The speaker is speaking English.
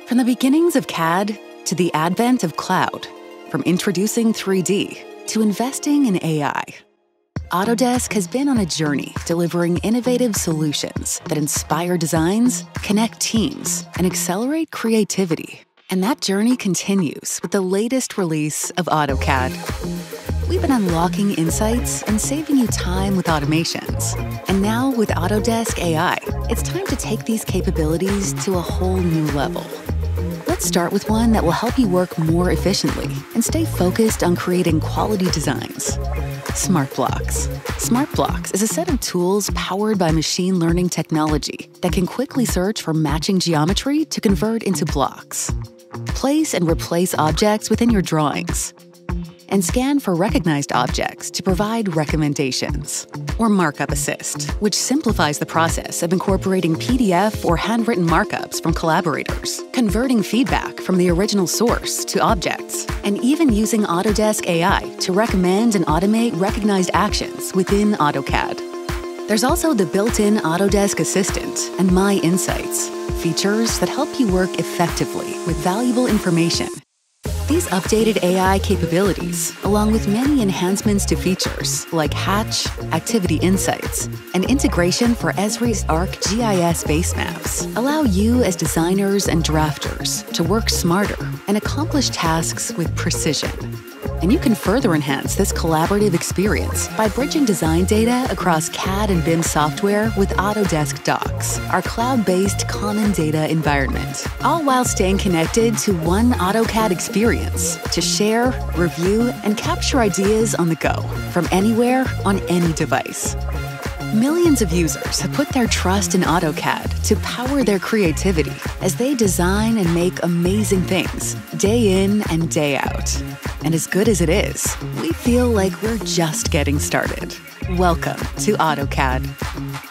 From the beginnings of CAD to the advent of cloud, from introducing 3D to investing in AI, Autodesk has been on a journey delivering innovative solutions that inspire designs, connect teams, and accelerate creativity. And that journey continues with the latest release of AutoCAD. We've been unlocking insights and saving you time with automations. And now with Autodesk AI, it's time to take these capabilities to a whole new level. Let's start with one that will help you work more efficiently and stay focused on creating quality designs. Smart Blocks. Smart Blocks is a set of tools powered by machine learning technology that can quickly search for matching geometry to convert into blocks. Place and replace objects within your drawings, and scan for recognized objects to provide recommendations. Or Markup Assist, which simplifies the process of incorporating PDF or handwritten markups from collaborators, converting feedback from the original source to objects, and even using Autodesk AI to recommend and automate recognized actions within AutoCAD. There's also the built-in Autodesk Assistant and My Insights, features that help you work effectively with valuable information. These updated AI capabilities, along with many enhancements to features like Hatch, Activity Insights, and integration for Esri's ArcGIS base maps, allow you as designers and drafters to work smarter and accomplish tasks with precision. And you can further enhance this collaborative experience by bridging design data across CAD and BIM software with Autodesk Docs, our cloud-based common data environment, all while staying connected to one AutoCAD experience to share, review, and capture ideas on the go, from anywhere on any device. Millions of users have put their trust in AutoCAD to power their creativity as they design and make amazing things day in and day out. And as good as it is, we feel like we're just getting started. Welcome to AutoCAD.